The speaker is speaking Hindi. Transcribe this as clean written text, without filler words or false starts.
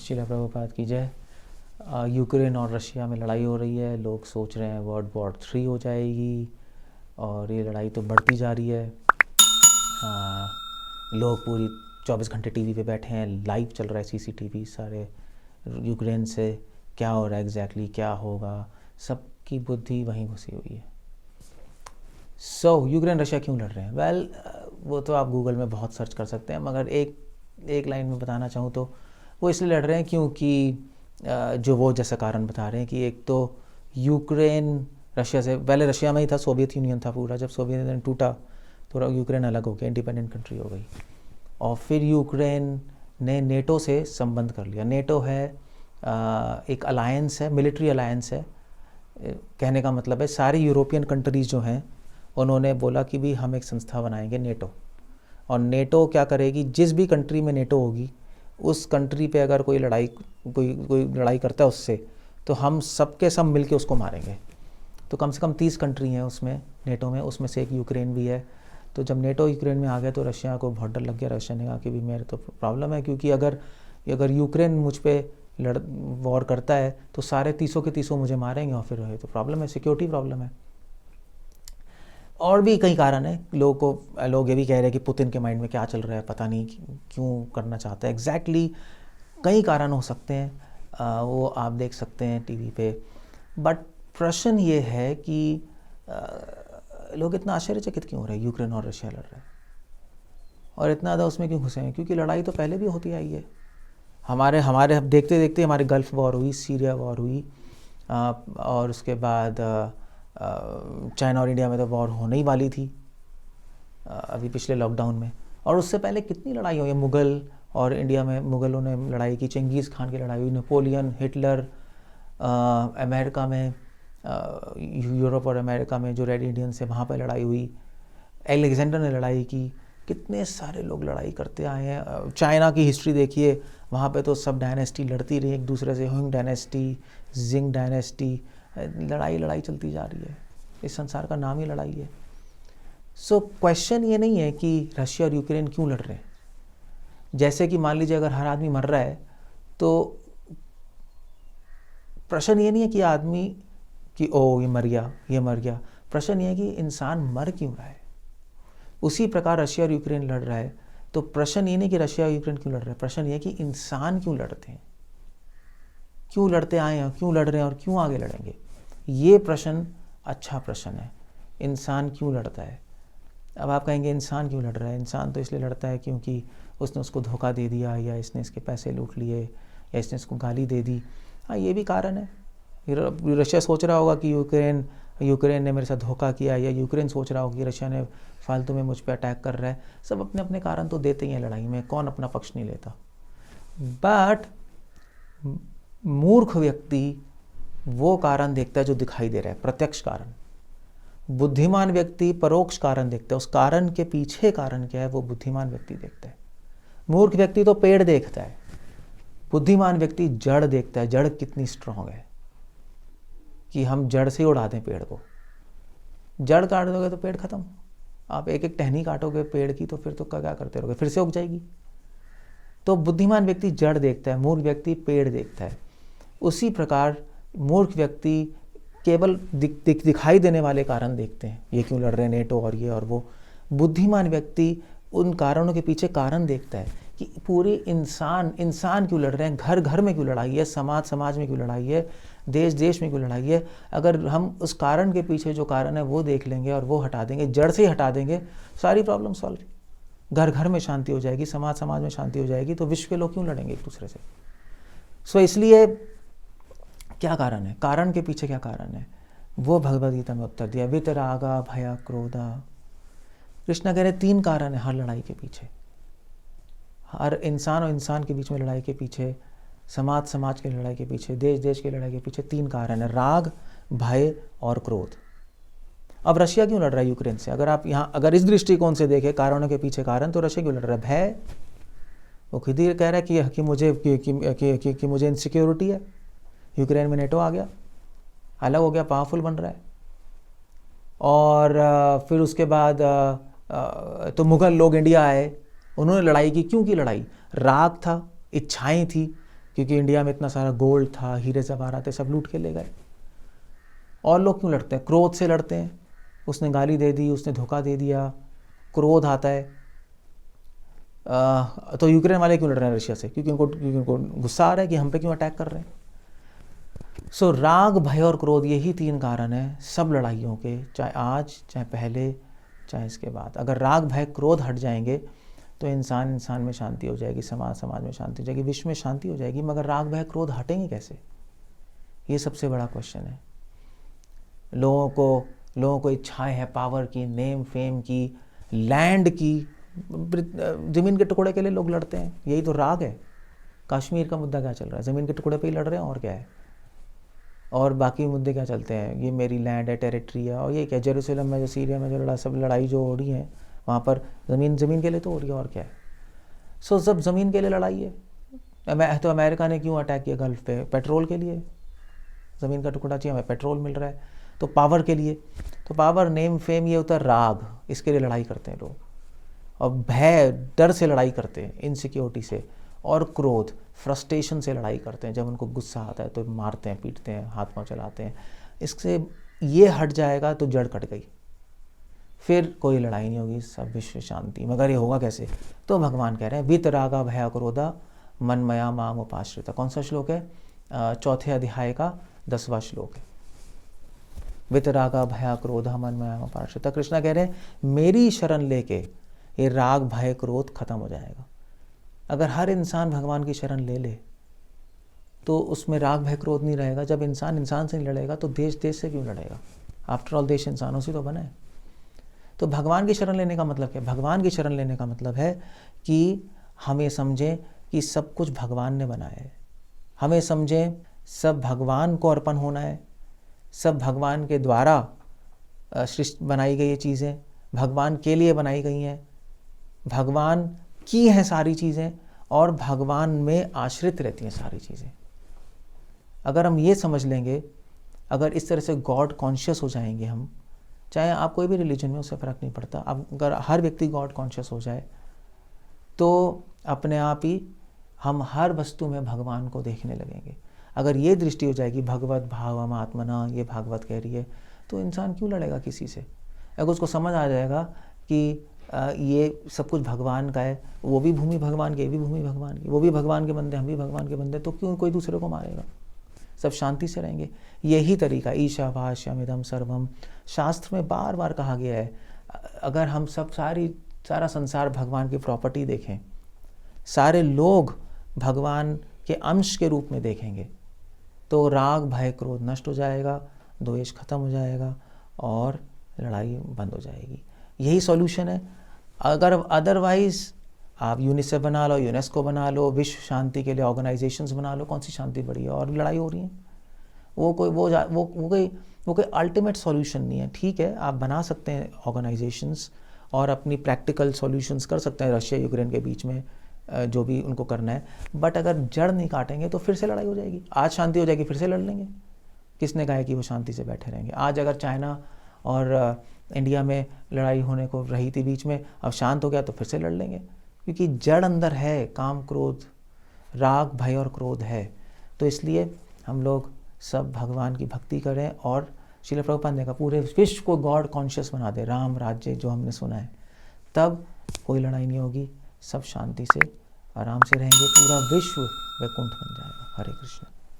श्रीला प्रभुपाद की जय। यूक्रेन और रशिया में लड़ाई हो रही है। लोग सोच रहे हैं वर्ल्ड वॉर 3 हो जाएगी और ये लड़ाई तो बढ़ती जा रही है। लोग पूरी 24 घंटे टीवी पे बैठे हैं, लाइव चल रहा है सीसीटीवी सारे यूक्रेन से क्या हो रहा है, एग्जैक्टली क्या होगा, सबकी बुद्धि वहीं घुसी हुई है। यूक्रेन रशिया क्यों लड़ रहे हैं? वेल, वो तो आप गूगल में बहुत सर्च कर सकते हैं, मगर एक लाइन में बताना चाहूँ तो वो इसलिए लड़ रहे हैं क्योंकि जो वो जैसा कारण बता रहे हैं कि एक तो यूक्रेन रशिया से, पहले रशिया में ही था, सोवियत यूनियन था पूरा, जब सोवियत यूनियन टूटा तो यूक्रेन अलग हो गया, इंडिपेंडेंट कंट्री हो गई। और फिर यूक्रेन ने नेटो से संबंध कर लिया। नेटो है एक अलायंस है, मिलिट्री अलायंस है। कहने का मतलब है सारी यूरोपियन कंट्रीज़ जो हैं उन्होंने बोला कि भी हम एक संस्था बनाएंगे नेटो, और नेटो क्या करेगी, जिस भी कंट्री में नेटो होगी उस कंट्री पे अगर कोई लड़ाई करता है उससे, तो हम सब के सब मिल के उसको मारेंगे। तो कम से कम 30 कंट्री हैं उसमें नेटो में, उसमें से एक यूक्रेन भी है। तो जब नेटो यूक्रेन में आ गया तो रशिया को बहुत डर लग गया। रशिया ने कहा कि भी मेरे तो प्रॉब्लम है, क्योंकि अगर यूक्रेन मुझ पर वॉर करता है तो सारे 30 के 30 मुझे मारेंगे और फिर तो प्रॉब्लम है, सिक्योरिटी प्रॉब्लम है। और भी कई कारण है। लोग ये भी कह रहे हैं कि पुतिन के माइंड में क्या चल रहा है, पता नहीं क्यों करना चाहता है एग्जैक्टली। कई कारण हो सकते हैं, वो आप देख सकते हैं टीवी पे। बट प्रश्न ये है कि लोग इतना आश्चर्यचकित क्यों हो रहे हैं यूक्रेन और रशिया लड़ रहे हैं और इतना ज़्यादा उसमें क्यों घुसे हैं? क्योंकि लड़ाई तो पहले भी होती आई है। हमारे देखते देखते हमारे गल्फ़ वॉर हुई, सीरिया वॉर हुई, और उसके बाद चाइना और इंडिया में तो वॉर होने ही वाली थी अभी पिछले लॉकडाउन में। और उससे पहले कितनी लड़ाई हुई है। मुग़ल और इंडिया में मुग़लों ने लड़ाई की, चंगेज़ खान की लड़ाई हुई, नेपोलियन, हिटलर, अमेरिका में, यूरोप और अमेरिका में जो रेड इंडियंस है वहाँ पर लड़ाई हुई, अलेक्जेंडर ने लड़ाई की, कितने सारे लोग लड़ाई करते आए हैं। चाइना की हिस्ट्री देखिए, वहाँ पे तो सब डायनेस्टी लड़ती रही एक दूसरे से, हुइंग डायनेस्टी, जिंग डायनेस्टी, लड़ाई चलती जा रही है। इस संसार का नाम ही लड़ाई है। क्वेश्चन ये नहीं है कि रशिया और यूक्रेन क्यों लड़ रहे हैं। जैसे कि मान लीजिए अगर हर आदमी मर रहा है तो प्रश्न ये नहीं है कि आदमी कि ओ ये मर गया। प्रश्न ये है कि इंसान मर क्यों रहा है। उसी प्रकार रशिया और यूक्रेन लड़ रहा है, तो प्रश्न ये नहीं कि रशिया और यूक्रेन क्यों लड़ रहे हैं, प्रश्न ये है कि इंसान क्यों लड़ते हैं, क्यों लड़ते आए हैं, क्यों लड़ रहे हैं और क्यों आगे लड़ेंगे। ये प्रश्न अच्छा प्रश्न है। इंसान क्यों लड़ता है? अब आप कहेंगे इंसान क्यों लड़ रहा है? इंसान तो इसलिए लड़ता है क्योंकि उसने उसको धोखा दे दिया, या इसने इसके पैसे लूट लिए, या इसने इसको गाली दे दी। हाँ, ये भी कारण है। रशिया सोच रहा होगा कि यूक्रेन ने मेरे साथ धोखा किया, या यूक्रेन सोच रहा होगा कि रशिया ने फालतू में मुझ पर अटैक कर रहा है। सब अपने अपने कारण तो देते ही हैं लड़ाई में, कौन अपना पक्ष नहीं लेता। बट मूर्ख व्यक्ति वो कारण देखता है जो दिखाई दे रहा है, प्रत्यक्ष कारण। बुद्धिमान व्यक्ति परोक्ष कारण देखता है, उस कारण के पीछे कारण क्या है वो बुद्धिमान व्यक्ति देखता है। मूर्ख व्यक्ति तो पेड़ देखता है, बुद्धिमान व्यक्ति जड़ देखता है, जड़ कितनी स्ट्रांग है, कि हम जड़ से उड़ा दें पेड़ को। जड़ काट दोगे तो पेड़ खत्म। आप एक एक टहनी काटोगे पेड़ की तो फिर तो क्या करते रहोगे, फिर से उग जाएगी। तो बुद्धिमान व्यक्ति जड़ देखता है, मूर्ख व्यक्ति पेड़ देखता है। उसी प्रकार मूर्ख व्यक्ति केवल दिखाई देने वाले कारण देखते हैं, ये क्यों लड़ रहे हैं नेटो और ये और वो। बुद्धिमान व्यक्ति उन कारणों के पीछे कारण देखता है कि पूरे इंसान क्यों लड़ रहे हैं, घर घर में क्यों लड़ाई है, समाज में क्यों लड़ाई है, देश में क्यों लड़ाई है। अगर हम उस कारण के पीछे जो कारण है वो देख लेंगे और वो हटा देंगे, जड़ से ही हटा देंगे, सारी प्रॉब्लम सॉल्व। घर घर में शांति हो जाएगी, समाज में शांति हो जाएगी। तो विश्व के लोग क्यों लड़ेंगे एक दूसरे से? इसलिए क्या कारण है, कारण के पीछे क्या कारण है, वो भगवद गीता में उत्तर दिया। वितरागा भया क्रोधा। कृष्ण कह रहे 3 कारण है हर लड़ाई के पीछे, हर इंसान और इंसान के बीच में लड़ाई के पीछे, समाज की लड़ाई के पीछे, देश की लड़ाई के पीछे 3 कारण है, राग, भय और क्रोध। अब रशिया क्यों लड़ रहा है यूक्रेन से? अगर इस दृष्टिकोण से देखें कारणों के पीछे कारण, तो रशिया क्यों लड़ रहा है? भय। वो खुद ही कह रहा है कि मुझे इनसिक्योरिटी है। यूक्रेन में नेटो आ गया, अलग हो गया, पावरफुल बन रहा है। और फिर उसके बाद तो मुग़ल लोग इंडिया आए, उन्होंने लड़ाई की। क्यों की लड़ाई? राग था, इच्छाएं थी क्योंकि इंडिया में इतना सारा गोल्ड था, हीरे जवाहरात थे, सब लूट के ले गए। और लोग क्यों लड़ते हैं? क्रोध से लड़ते हैं। उसने गाली दे दी, उसने धोखा दे दिया, क्रोध आता है। तो यूक्रेन वाले क्यों लड़ रहे हैं रशिया से? क्योंकि उनको गुस्सा आ रहा है कि हम पे क्यों अटैक कर रहे हैं। सो राग, भय और क्रोध, यही 3 कारण हैं सब लड़ाइयों के, चाहे आज, चाहे पहले, चाहे इसके बाद। अगर राग, भय, क्रोध हट जाएंगे तो इंसान में शांति हो जाएगी, समाज में शांति हो जाएगी, विश्व में शांति हो जाएगी। मगर राग, भय, क्रोध हटेंगे कैसे? ये सबसे बड़ा क्वेश्चन है। लोगों को इच्छाएं हैं पावर की, नेम फेम की, लैंड की, ज़मीन के टुकड़े के लिए लोग लड़ते हैं। यही तो राग है। कश्मीर का मुद्दा क्या चल रहा है? ज़मीन के टुकड़े पे ही लड़ रहे हैं, और क्या है? और बाकी मुद्दे क्या चलते हैं? ये मेरी लैंड है, टेरिटरी है, और ये क्या, जेरूसलम में जो, सीरिया में जो सब लड़ाई जो हो रही है वहाँ पर ज़मीन के लिए तो हो रही है, और क्या है? सो सब ज़मीन के लिए लड़ाई है। तो अमेरिका ने क्यों अटैक किया गल्फ पे? पेट्रोल के लिए। ज़मीन का टुकड़ा चाहिए, हमें पेट्रोल मिल रहा है। तो पावर के लिए, तो पावर, नेम फेम, ये होता है राग, इसके लिए लड़ाई करते हैं लोग। और भय, डर से लड़ाई करते हैं, इनसिक्योरिटी से। और क्रोध, फ्रस्ट्रेशन से लड़ाई करते हैं। जब उनको गुस्सा आता है तो मारते हैं, पीटते हैं, हाथ पांव चलाते हैं। इससे ये हट जाएगा तो जड़ कट गई, फिर कोई लड़ाई नहीं होगी, सब विश्व शांति। मगर ये होगा कैसे? तो भगवान कह रहे हैं वीतरागा भया क्रोधा मनमया माम उपाश्रिता। कौन सा श्लोक है? 4थे अध्याय का 10वां श्लोक है। वीतरागा भया क्रोधा मनमया माम उपाश्रिता। कृष्णा कह रहे हैं मेरी शरण लेके ये राग, भय, क्रोध खत्म हो जाएगा। अगर हर इंसान भगवान की शरण ले ले तो उसमें राग, भय, क्रोध नहीं रहेगा। जब इंसान से नहीं लड़ेगा तो देश से क्यों लड़ेगा? आफ्टर ऑल देश इंसानों से तो बना है। तो भगवान की शरण लेने का मतलब क्या है? भगवान की शरण लेने का मतलब है कि हम ये समझें कि सब कुछ भगवान ने बनाया है। हमें समझें सब भगवान को अर्पण होना है, सब भगवान के द्वारा सृष्टि बनाई गई ये चीज़ें, भगवान के लिए बनाई गई हैं, भगवान की हैं सारी चीज़ें, और भगवान में आश्रित रहती हैं सारी चीज़ें। अगर हम ये समझ लेंगे, अगर इस तरह से गॉड कॉन्शियस हो जाएंगे हम, चाहे आप कोई भी रिलीजन में, उससे फ़र्क नहीं पड़ता। अब अगर हर व्यक्ति गॉड कॉन्शियस हो जाए तो अपने आप ही हम हर वस्तु में भगवान को देखने लगेंगे। अगर ये दृष्टि हो जाएगी भगवत भावम आत्मना, ये भागवत कह रही है, तो इंसान क्यों लड़ेगा किसी से? अगर उसको समझ आ जाएगा कि ये सब कुछ भगवान का है, वो भी भूमि भगवान की, ये भी भूमि भगवान की, वो भी भगवान के बंदे, हम भी भगवान के बंदे, तो क्यों कोई दूसरे को मारेगा? सब शांति से रहेंगे। यही तरीका ईशावास्यमिदं सर्वम, शास्त्र में बार बार कहा गया है। अगर हम सब सारा संसार भगवान की प्रॉपर्टी देखें, सारे लोग भगवान के अंश के रूप में देखेंगे, तो राग, भय, क्रोध नष्ट हो जाएगा, द्वेष खत्म हो जाएगा और लड़ाई बंद हो जाएगी। यही सॉल्यूशन है। अगर अदरवाइज आप यूनिसेफ बना लो, यूनेस्को बना लो, विश्व शांति के लिए ऑर्गेनाइजेशंस बना लो, कौन सी शांति बढ़ी है? और लड़ाई हो रही है। वो कोई अल्टीमेट सॉल्यूशन नहीं है। ठीक है, आप बना सकते हैं ऑर्गेनाइजेशंस और अपनी प्रैक्टिकल सॉल्यूशंस कर सकते हैं रशिया यूक्रेन के बीच में, जो भी उनको करना है। बट अगर जड़ नहीं काटेंगे तो फिर से लड़ाई हो जाएगी। आज शांति हो जाएगी, फिर से लड़ लेंगे। किसने कहा है कि वो शांति से बैठे रहेंगे? आज अगर चाइना और इंडिया में लड़ाई होने को रही थी बीच में, अब शांत हो गया तो फिर से लड़ लेंगे, क्योंकि जड़ अंदर है, काम, क्रोध, राग, भय और क्रोध है। तो इसलिए हम लोग सब भगवान की भक्ति करें और श्रील प्रभुपाद ने कहा पूरे विश्व को गॉड कॉन्शियस बना दे, राम राज्य जो हमने सुना है, तब कोई लड़ाई नहीं होगी, सब शांति से आराम से रहेंगे, पूरा विश्व वैकुंठ बन जाएगा। हरे कृष्ण।